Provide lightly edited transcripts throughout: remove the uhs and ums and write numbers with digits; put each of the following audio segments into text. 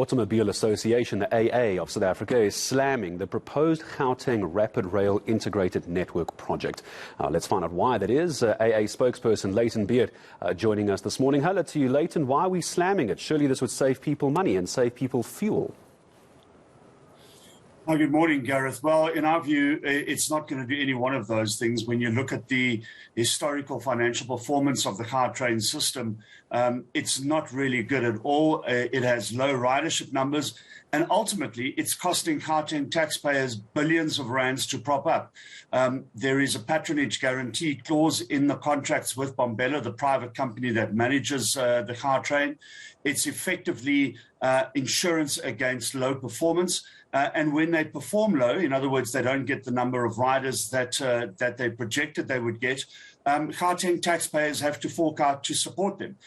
Automobile Association, the AA of South Africa, is slamming the proposed Gauteng Rapid Rail Integrated Network project. Let's find out why that is. AA spokesperson Layton Beard joining us this morning. Hello to you, Layton. Why are we slamming it? Surely this would save people money and save people fuel. Hi, good morning, Gareth. Well, in our view, it's not going to do any one of those things. When you look at the historical financial performance of the Caltrain system, it's not really good at all. It has low ridership numbers, and ultimately it's costing Gauteng taxpayers billions of rands to prop up. There is a patronage guarantee clause in the contracts with Bombela, the private company that manages the Gautrain. It's effectively insurance against low performance. And when they perform low, in other words, they don't get the number of riders that they projected they would get, Gauteng taxpayers have to fork out to support them.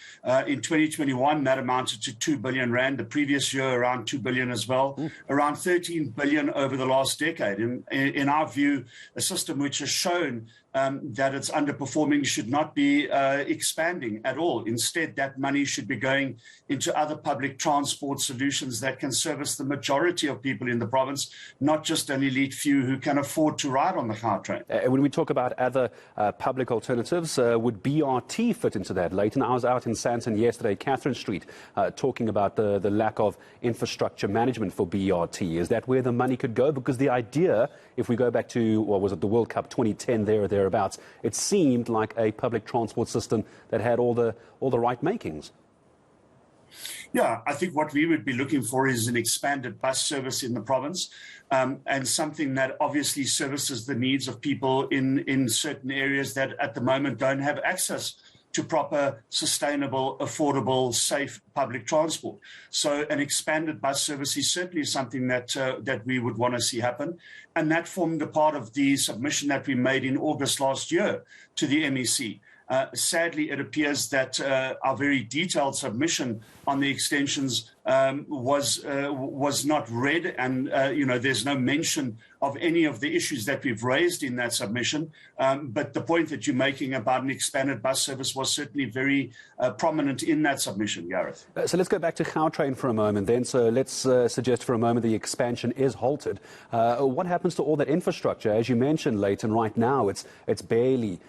In 2021, that amounted to 2 billion rand. The previous year, around 2 billion as well. Around 13 billion over the last decade. In our view, a system which has shown that it's underperforming should not be expanding at all. Instead, that money should be going into other public transport solutions that can service the majority of people in the province, not just an elite few who can afford to ride on the Gautrain. When we talk about other public alternatives, would BRT fit into that? Layton, I was out in Sandton yesterday, Catherine Street, talking about the lack of infrastructure management for BRT. Is that where the money could go? Because the idea, if we go back to, what was it, the World Cup 2010 there or thereabouts, it seemed like a public transport system that had all the right makings. Yeah, I think what we would be looking for is an expanded bus service in the province, and something that obviously services the needs of people in certain areas that at the moment don't have access to proper, sustainable, affordable, safe public transport. So an expanded bus service is certainly something that we would want to see happen. And that formed a part of the submission that we made in August last year to the MEC. Sadly, it appears that our very detailed submission on the extensions was not read, and there's no mention of any of the issues that we've raised in that submission. But the point that you're making about an expanded bus service was certainly very prominent in that submission, Gareth. So let's go back to Gautrain for a moment then. So let's suggest for a moment the expansion is halted. What happens to all that infrastructure? As you mentioned, Layton, right now it's barely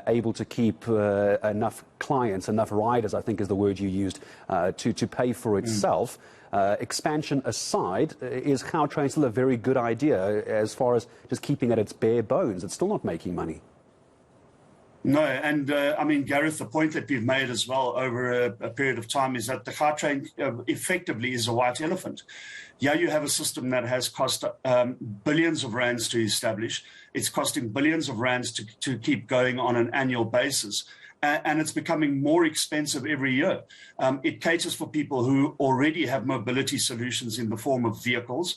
able to keep enough clients, enough riders, I think is the word you used, to pay for itself. Expansion aside, is Gautrain still a very good idea as far as just keeping at its bare bones? It's still not making money. No, and I mean, Gareth, the point that we've made as well over a period of time is that the Gautrain effectively is a white elephant. Yeah, you have a system that has cost billions of rands to establish. It's costing billions of rands to keep going on an annual basis. And it's becoming more expensive every year. It caters for people who already have mobility solutions in the form of vehicles.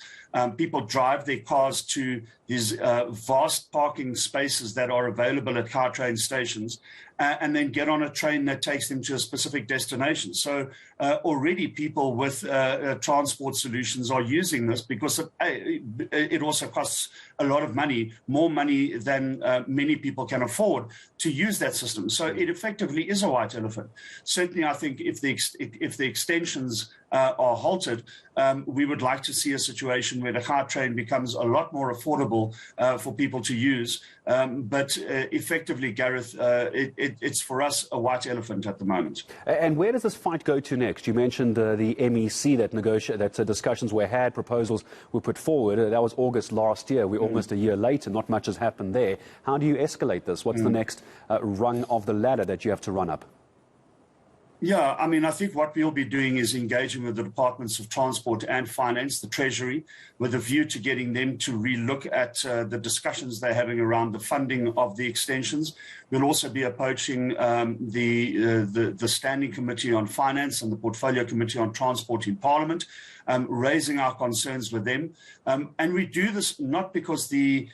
People drive their cars to these vast parking spaces that are available at Caltrain stations, and then get on a train that takes them to a specific destination. So already people with transport solutions are using this because it also costs a lot of money, more money than many people can afford to use that system. So it effectively is a white elephant. Certainly, I think if the extensions are halted, we would like to see a situation where the Gautrain becomes a lot more affordable for people to use. But effectively, Gareth, it's for us a white elephant at the moment. And where does this fight go to next? You mentioned the MEC that discussions were had, proposals were put forward. That was August last year. We're almost a year later. Not much has happened there. How do you escalate this? What's the next rung of the ladder that you have to run up? Yeah, I mean, I think what we'll be doing is engaging with the Departments of Transport and Finance, the Treasury, with a view to getting them to relook at the discussions they're having around the funding of the extensions. We'll also be approaching the Standing Committee on Finance and the Portfolio Committee on Transport in Parliament, raising our concerns with them. And we do this not because the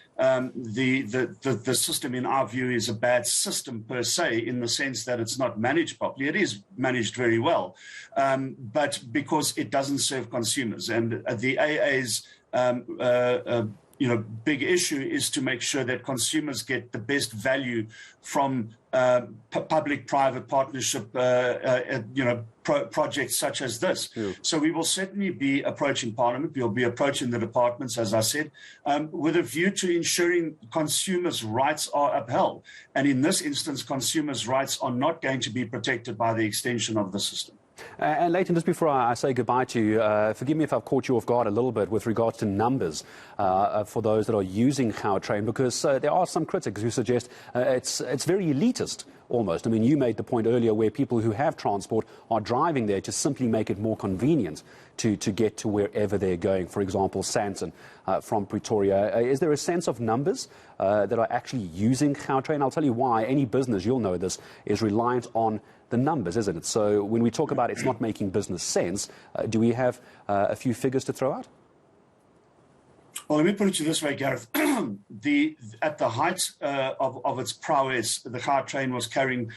system, in our view, is a bad system per se, in the sense that it's not managed properly. It is managed very well, but because it doesn't serve consumers. And the AA's big issue is to make sure that consumers get the best value from public-private partnership, projects such as this. Yeah. So we will certainly be approaching Parliament. We'll be approaching the departments, as I said, with a view to ensuring consumers' rights are upheld. And in this instance, consumers' rights are not going to be protected by the extension of the system. And Layton, just before I say goodbye to you, forgive me if I've caught you off guard a little bit with regards to numbers for those that are using Gautrain, because there are some critics who suggest it's very elitist almost. I mean, you made the point earlier where people who have transport are driving there to simply make it more convenient to get to wherever they're going. For example, Santon from Pretoria. Is there a sense of numbers that are actually using Gautrain? I'll tell you why. Any business, you'll know this, is reliant on the numbers, isn't it? So when we talk about it's not making business sense, do we have a few figures to throw out? Well, let me put it to you this way, Gareth. At the height of its prowess, the Gautrain was carrying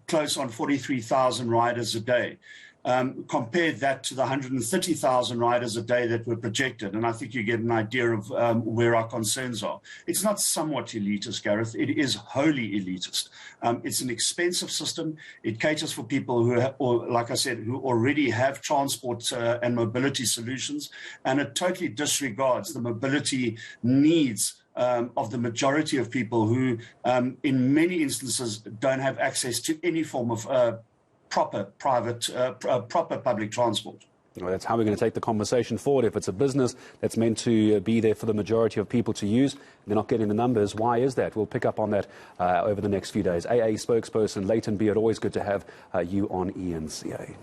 close on 43,000 riders a day. Compared that to the 130,000 riders a day that were projected, and I think you get an idea of where our concerns are. It's not somewhat elitist, Gareth. It is wholly elitist. It's an expensive system. It caters for people who, like I said, who already have transport and mobility solutions, and it totally disregards the mobility needs of the majority of people who, in many instances, don't have access to any form of proper public transport. Well, that's how we're going to take the conversation forward. If it's a business that's meant to be there for the majority of people to use, they're not getting the numbers. Why is that? We'll pick up on that over the next few days. AA spokesperson Layton Beard, always good to have you on eNCA.